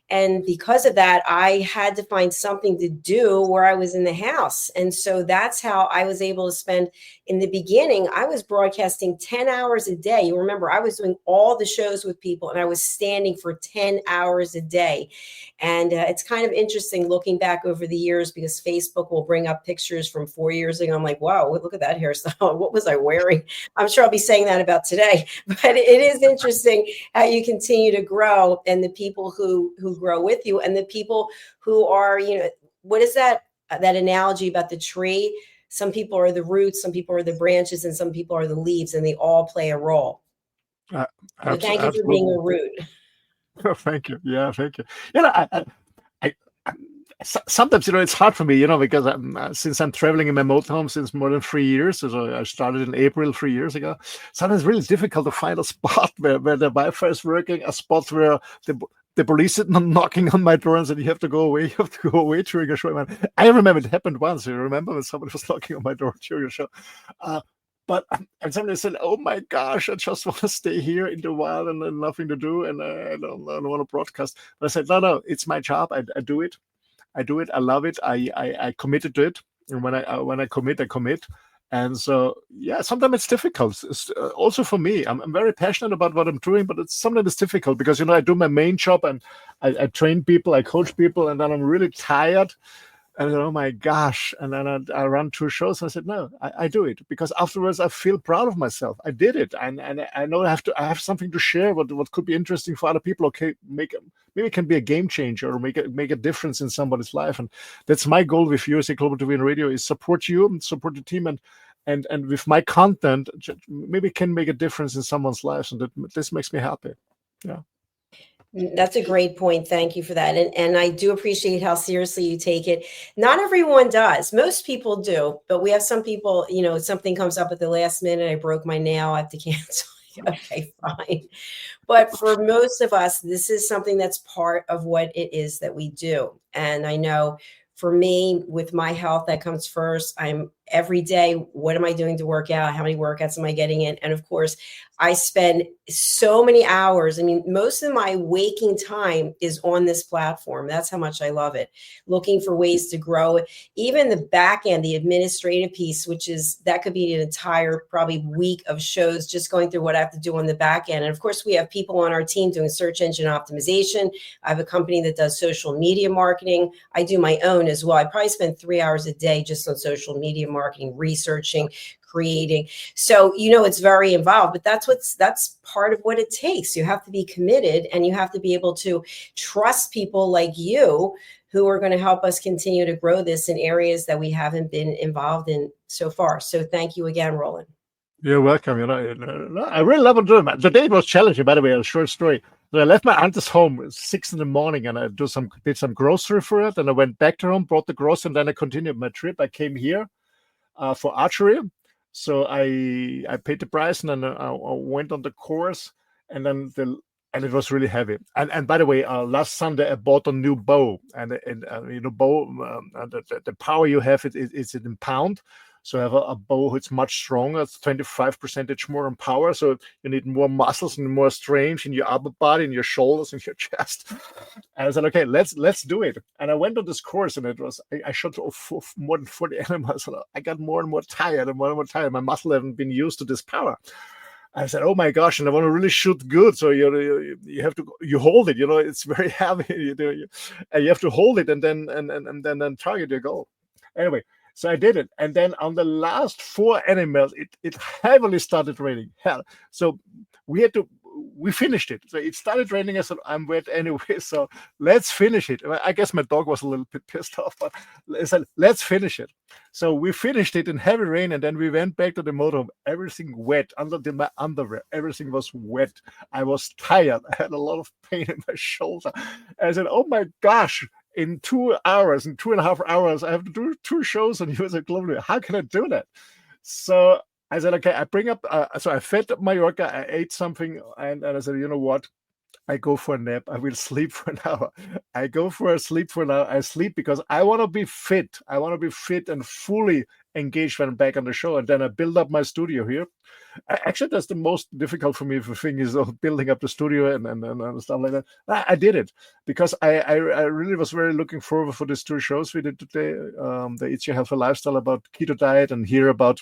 And because of that, I had to find something to do where I was in the house. And so that's how I was able to spend, in the beginning, I was broadcasting 10 hours a day. You remember, I was doing all the shows with people, and I was standing for 10 hours a day. And it's kind of interesting looking back over the years, because Facebook will bring up pictures from 4 years ago. I'm like, wow, look at that hairstyle. What was I wearing? I'm sure I'll be saying that about today. But it is interesting how you continue to grow, and the people who grow with you, and the people who are, what is that analogy about the tree? Some people are the roots, some people are the branches, and some people are the leaves, and they all play a role. So thank you for being a root. Oh, thank you. Yeah, thank you. Sometimes, it's hard for me, because since I'm traveling in my motorhome since more than 3 years, so I started in April 3 years ago. Sometimes it's really difficult to find a spot where the Wi-Fi is working, a spot where the police is knocking on my door and said, you have to go away during a show. I remember it happened once. You remember when somebody was knocking on my door during a show? But somebody said, oh my gosh, I just want to stay here in the wild and nothing to do, and I don't want to broadcast. But I said, no, it's my job. I do it. I love it. I committed to it. And when I commit, I commit. And so, yeah, sometimes it's difficult. It's, also for me, I'm very passionate about what I'm doing, but sometimes it's difficult because, I do my main job and I train people, I coach people, and then I'm really tired. And I said, oh my gosh. And then I ran 2 shows and I said, no, I do it because afterwards I feel proud of myself. I did it. And I know I have something to share what could be interesting for other people. Okay, maybe it can be a game changer or make a difference in somebody's life. And that's my goal with USA Global TV and Radio is support you and support the team and with my content, maybe it can make a difference in someone's lives. And this makes me happy. Yeah. That's a great point. Thank you for that. And I do appreciate how seriously you take it. Not everyone does. Most people do, but we have some people, something comes up at the last minute. I broke my nail. I have to cancel. Okay, fine. But for most of us, this is something that's part of what it is that we do. And I know for me, with my health, that comes first. I'm every day, what am I doing to work out? How many workouts am I getting in? And of course, I spend so many hours. I mean, most of my waking time is on this platform. That's how much I love it. Looking for ways to grow it. Even the back end, the administrative piece, that could be an entire probably week of shows just going through what I have to do on the back end. And of course, we have people on our team doing search engine optimization. I have a company that does social media marketing. I do my own as well. I probably spend 3 hours a day just on social media marketing, researching, creating. So, it's very involved, but that's part of what it takes. You have to be committed and you have to be able to trust people like you who are going to help us continue to grow this in areas that we haven't been involved in so far. So thank you again, Roland. You're welcome. I really love what I'm doing. The day was challenging, by the way, a short story. So I left my aunt's home at 6 a.m. and I did some grocery for it. And I went back to home, brought the grocery, and then I continued my trip. I came here for archery. So I paid the price and then I went on the course and then it was really heavy. And by the way, last Sunday I bought a new bow and bow, the power you have is in pound. So I have a bow that's much stronger. It's 25% more in power. So you need more muscles and more strength in your upper body, in your shoulders, and your chest. And I said, okay, let's do it. And I went on this course, and I shot more than 40 animals. And I got more and more tired and more and more tired. My muscle hadn't been used to this power. I said, oh my gosh, and I want to really shoot good. So you have to hold it. It's very heavy. And you have to hold it and then target your goal. Anyway. So I did it. And then on the last 4 animals, it heavily started raining. Hell. So we finished it. So it started raining. I said, I'm wet anyway. So let's finish it. I guess my dog was a little bit pissed off, but I said, let's finish it. So we finished it in heavy rain. And then we went back to the motorhome. Everything wet under my underwear. Everything was wet. I was tired. I had a lot of pain in my shoulder. And I said, oh my gosh. In 2 hours, in 2.5 hours, I have to do 2 shows on USA Global. How can I do that? So I said, okay, I bring up, so I fed Mallorca, I ate something, and I said, you know what? I go for a nap. I will sleep for an hour. I go for a sleep for an hour. I sleep because I want to be fit. I want to be fit and fully engaged when I'm back on the show. And then I build up my studio here. Actually, that's the most difficult for me. The thing is building up the studio and stuff like that. I did it because I really was very looking forward for these 2 shows we did today. The Eat Your Healthy Lifestyle about keto diet and here about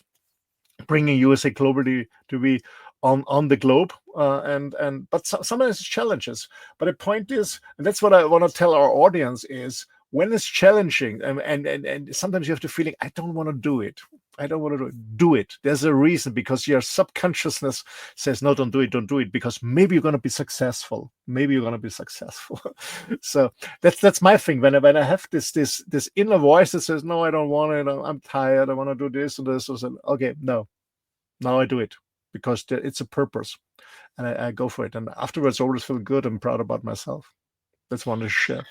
bringing USA Global to be on the globe. But sometimes it's challenges. But the point is, and that's what I want to tell our audience is, when it's challenging and sometimes you have the feeling, I don't want to do it. I don't want to do it. There's a reason, because your subconsciousness says, no, don't do it, because maybe you're going to be successful. So that's my thing. When I have this inner voice that says, no, I don't want it. I'm tired. I want to do this and this. So okay, no, now I do it because it's a purpose, and I go for it. And afterwards, I always feel good and proud about myself. That's one to share.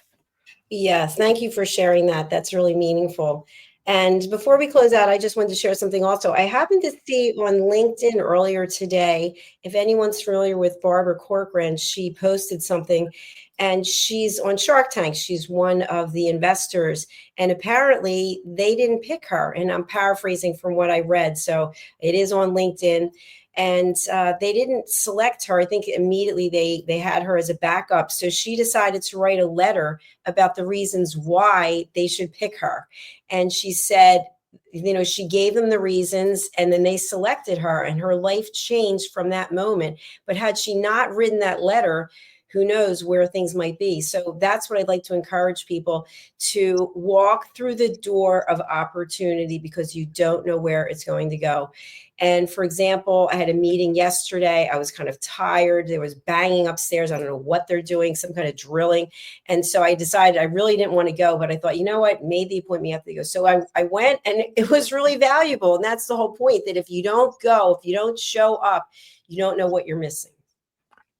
Yes, thank you for sharing that. That's really meaningful. And before we close out, I just wanted to share something also. I happened to see on LinkedIn earlier today, if anyone's familiar with Barbara Corcoran, she posted something, and she's on Shark Tank. She's one of the investors, and apparently they didn't pick her. And I'm paraphrasing from what I read. So it is on LinkedIn. And they didn't select her. I think immediately they had her as a backup. So she decided to write a letter about the reasons why they should pick her. And she said, she gave them the reasons, and then they selected her, and her life changed from that moment. But had she not written that letter, who knows where things might be. So that's what I'd like to encourage people, to walk through the door of opportunity, because you don't know where it's going to go. And for example, I had a meeting yesterday. I was kind of tired. There was banging upstairs. I don't know what they're doing, some kind of drilling. And so I decided I really didn't want to go, but I thought, you know what, made the appointment, have to go. So I went, and it was really valuable. And that's the whole point, that if you don't go, if you don't show up, you don't know what you're missing.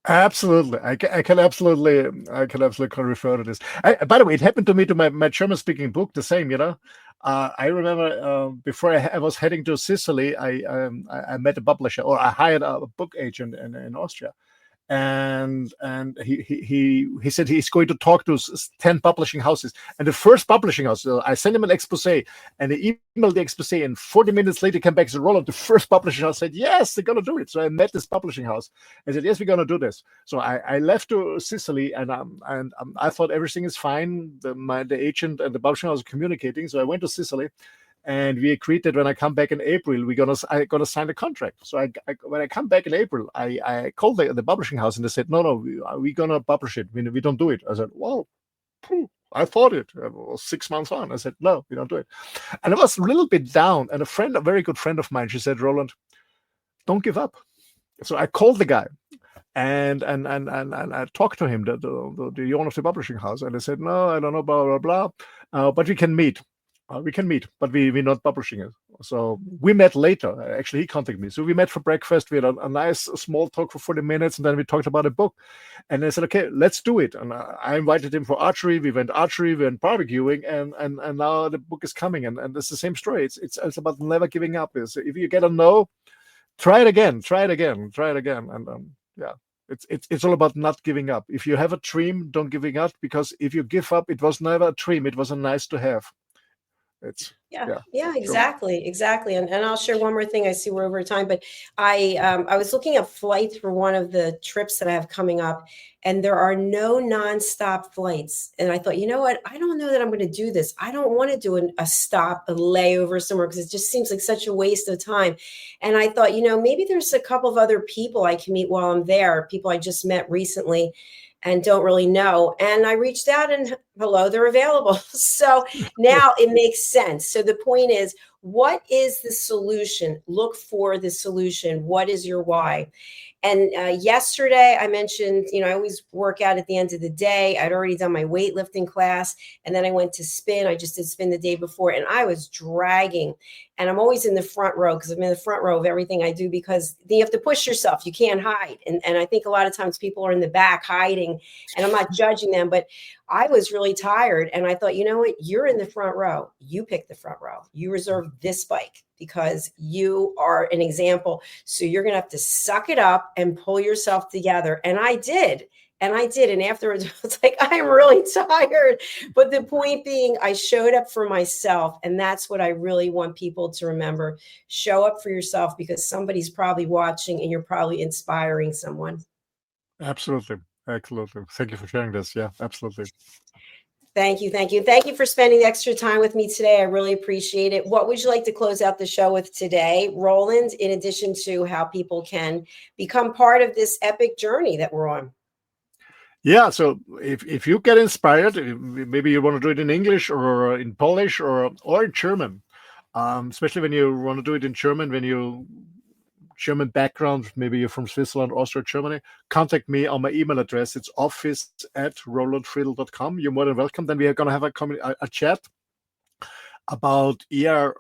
Absolutely, I can absolutely refer to this. By the way, it happened to me, to my German speaking book, the same. I remember before I was heading to Sicily, I met a publisher, or I hired a book agent in Austria. And he said he's going to talk to 10 publishing houses. And the first publishing house, I sent him an expose, and he emailed the expose, and 40 minutes later came back and said, Roland, the first publishing house said, yes, they're going to do it. So I met this publishing house and said, yes, we're going to do this. So I left to Sicily, and I thought everything is fine. The agent and the publishing house are communicating. So I went to Sicily, and we agreed that when I come back in April, I'm gonna sign the contract. So when I come back in April, I called the publishing house, and they said, no, we're gonna publish it. We don't do it. I said, well, I thought it was 6 months on. I said, no, we don't do it. And I was a little bit down. And a very good friend of mine, she said, Roland, don't give up. So I called the guy, and I talked to him, the owner of the publishing house, and I said, no, I don't know, blah blah blah, but we can meet. But we're not publishing it. So we met later. Actually, he contacted me. So we met for breakfast. We had a nice small talk for 40 minutes, and then we talked about a book. And I said, okay, let's do it. And I invited him for archery. We went barbecuing, and now the book is coming. And it's the same story. It's about never giving up. If you get a no, try it again. And yeah. It's all about not giving up. If you have a dream, don't giving up, because if you give up, it was never a dream. It was a nice to have. Exactly. And I'll share one more thing. I see we're over time, but I was looking at flights for one of the trips that I have coming up, and there are no nonstop flights. And I thought, you know what? I don't know that I'm going to do this. I don't want to do a stop, a layover somewhere, because it just seems like such a waste of time. And I thought, maybe there's a couple of other people I can meet while I'm there, people I just met recently and don't really know. And I reached out, and hello, they're available. So now it makes sense. So the point is, what is the solution? Look for the solution. What is your why? And yesterday I mentioned, I always work out at the end of the day. I'd already done my weightlifting class, and then I went to spin. I just did spin the day before, and I was dragging. And I'm always in the front row, because I'm in the front row of everything I do, because you have to push yourself. You can't hide. And I think a lot of times people are in the back hiding, and I'm not judging them, but I was really tired. And I thought, you know what? You're in the front row. You pick the front row. You reserve this bike because you are an example. So you're going to have to suck it up and pull yourself together. And I did. And afterwards, I was like, I'm really tired. But the point being, I showed up for myself. And that's what I really want people to remember. Show up for yourself, because somebody's probably watching, and you're probably inspiring someone. Absolutely. Thank you for sharing this. Yeah, absolutely. Thank you. Thank you for spending the extra time with me today. I really appreciate it. What would you like to close out the show with today, Roland, in addition to how people can become part of this epic journey that we're on? Yeah, so if you get inspired, maybe you want to do it in English or in Polish or in German, especially when you want to do it in German, when you German background, maybe you're from Switzerland, Austria, Germany, contact me on my email address. It's office@rolandfriedl.com. You're more than welcome. Then we are going to have a chat about your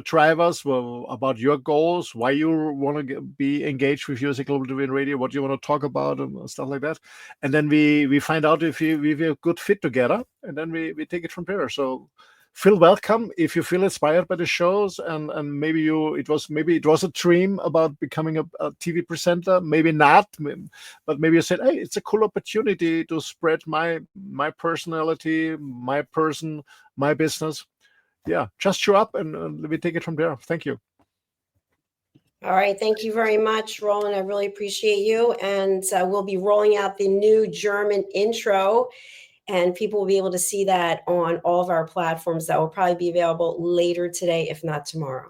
drivers, about your goals, why you want to be engaged with USA Global TV and Radio, what you want to talk about, and stuff like that. And then we find out if we're a good fit together, and then we take it from there. So feel welcome if you feel inspired by the shows, and maybe it was a dream about becoming a TV presenter, maybe not, but maybe you said, hey, it's a cool opportunity to spread my personality, my person, my business. Yeah, just show up, and we take it from there. Thank you. All right. Thank you very much, Roland. I really appreciate you. And we'll be rolling out the new German intro, and people will be able to see that on all of our platforms. That will probably be available later today, if not tomorrow.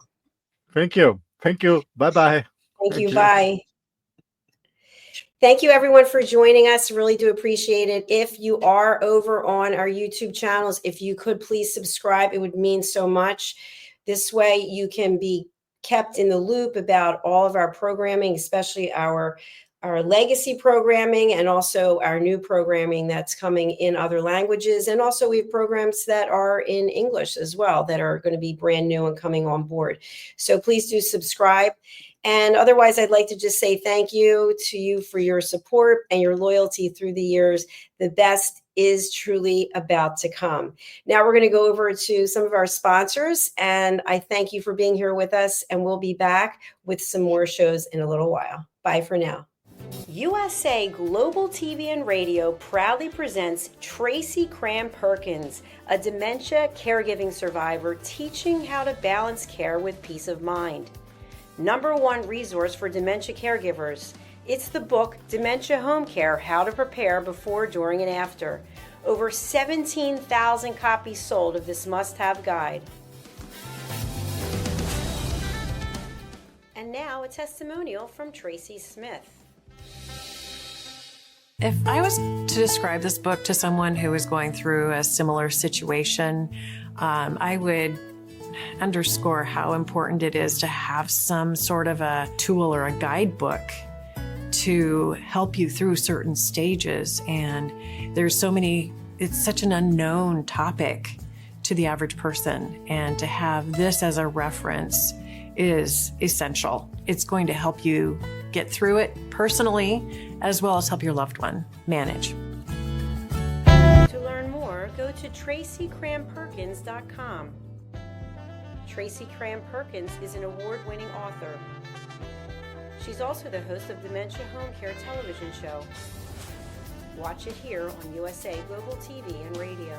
Thank you. Bye-bye. Thank you. Bye. Thank you, everyone, for joining us. Really do appreciate it. If you are over on our YouTube channels, if you could please subscribe, it would mean so much. This way you can be kept in the loop about all of our programming, especially our legacy programming and also our new programming that's coming in other languages. And also we have programs that are in English as well that are going to be brand new and coming on board. So please do subscribe. And otherwise, I'd like to just say thank you to you for your support and your loyalty through the years. The best is truly about to come. Now we're going to go over to some of our sponsors, and I thank you for being here with us, and we'll be back with some more shows in a little while. Bye for now. USA Global TV and Radio proudly presents Tracy Cram-Perkins, a dementia caregiving survivor teaching how to balance care with peace of mind. #1 resource for dementia caregivers. It's the book Dementia Home Care: How to Prepare Before, During, and After. Over 17,000 copies sold of this must-have guide. And now a testimonial from Tracy Smith. If I was to describe this book to someone who is going through a similar situation, I would underscore how important it is to have some sort of a tool or a guidebook to help you through certain stages. And there's so many, it's such an unknown topic to the average person. And to have this as a reference is essential. It's going to help you get through it personally, as well as help your loved one manage. To learn more, go to TracyCramPerkins.com. Tracy Cram-Perkins is an award-winning author. She's also the host of Dementia Home Care television show. Watch it here on USA Global TV and Radio.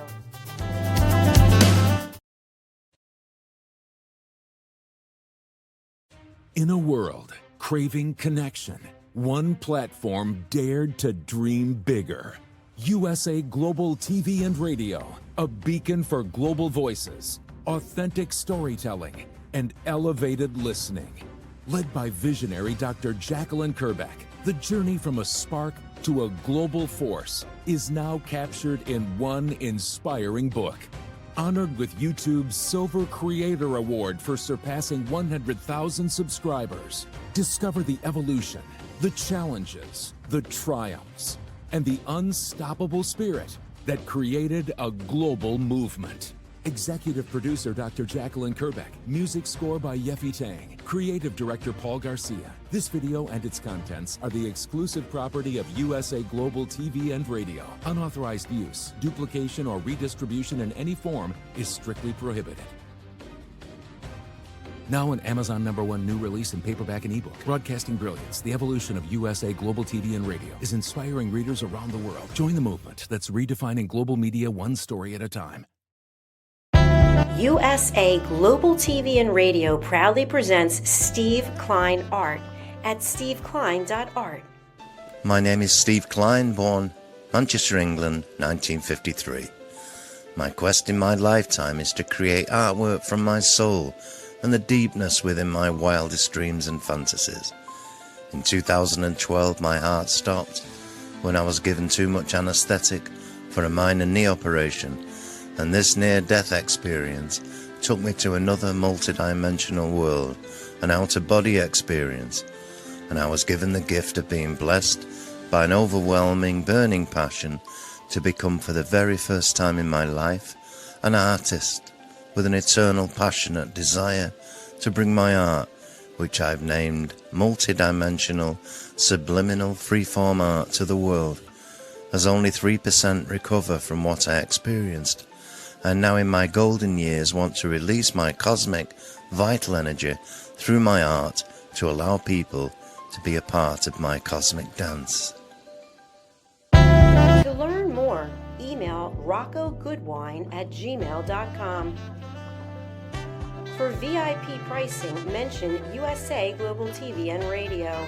In a world craving connection, one platform dared to dream bigger. USA Global TV and Radio, a beacon for global voices, authentic storytelling, and elevated listening. Led by visionary Dr. Jacqueline Kerbeck, the journey from a spark to a global force is now captured in one inspiring book. Honored with YouTube's Silver Creator Award for surpassing 100,000 subscribers, discover the evolution, the challenges, the triumphs, and the unstoppable spirit that created a global movement. Executive producer Dr. Jacqueline Kerbeck. Music score by Yeffy Tang. Creative director Paul Garcia. This video and its contents are the exclusive property of USA Global TV and Radio. Unauthorized use, duplication, or redistribution in any form is strictly prohibited. Now an Amazon #1 new release in paperback and ebook. Broadcasting Brilliance, the evolution of USA Global TV and Radio, is inspiring readers around the world. Join the movement that's redefining global media one story at a time. USA Global TV and Radio proudly presents Steve Klein Art at steveklein.art. My name is Steve Klein, born Manchester, England, 1953. My quest in my lifetime is to create artwork from my soul and the deepness within my wildest dreams and fantasies. In 2012, my heart stopped when I was given too much anesthetic for a minor knee operation, and this near-death experience took me to another multi-dimensional world, an out-of-body experience, and I was given the gift of being blessed by an overwhelming, burning passion to become, for the very first time in my life, an artist with an eternal, passionate desire to bring my art, which I've named multi-dimensional, subliminal, freeform art, to the world, as only 3% recover from what I experienced. And now in my golden years want to release my cosmic, vital energy through my art to allow people to be a part of my cosmic dance. To learn more, email roccogoodwine@gmail.com. For VIP pricing, mention USA Global TV and Radio.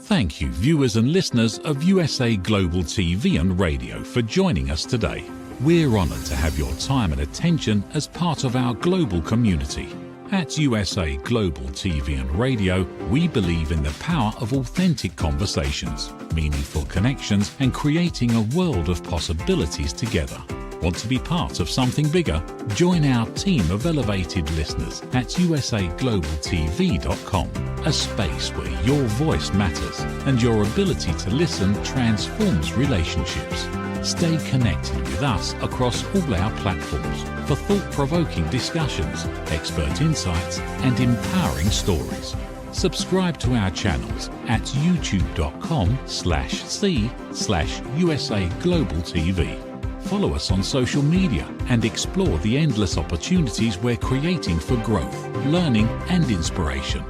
Thank you, viewers and listeners of USA Global TV and Radio, for joining us today. We're honoured to have your time and attention as part of our global community. At USA Global TV and Radio, we believe in the power of authentic conversations, meaningful connections, and creating a world of possibilities together. Want to be part of something bigger? Join our team of elevated listeners at usaglobaltv.com, a space where your voice matters and your ability to listen transforms relationships. Stay connected with us across all our platforms for thought-provoking discussions, expert insights, and empowering stories. Subscribe to our channels at youtube.com/c/USA Global TV. Follow us on social media and explore the endless opportunities we're creating for growth, learning, and inspiration.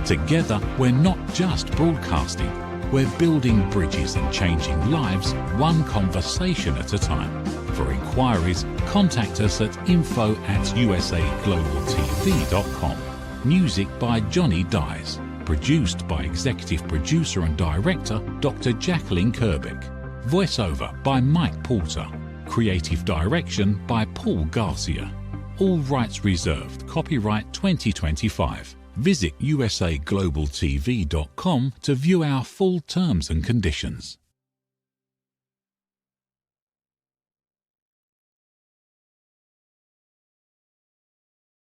Together, we're not just broadcasting, we're building bridges and changing lives one conversation at a time. For inquiries, contact us at info@usaglobaltv.com. Music by Johnny Dies. Produced by Executive Producer and Director Dr. Jacqueline Kerbeck. Voiceover by Mike Porter. Creative Direction by Paul Garcia. All rights reserved. Copyright 2025. Visit usaglobaltv.com to view our full terms and conditions.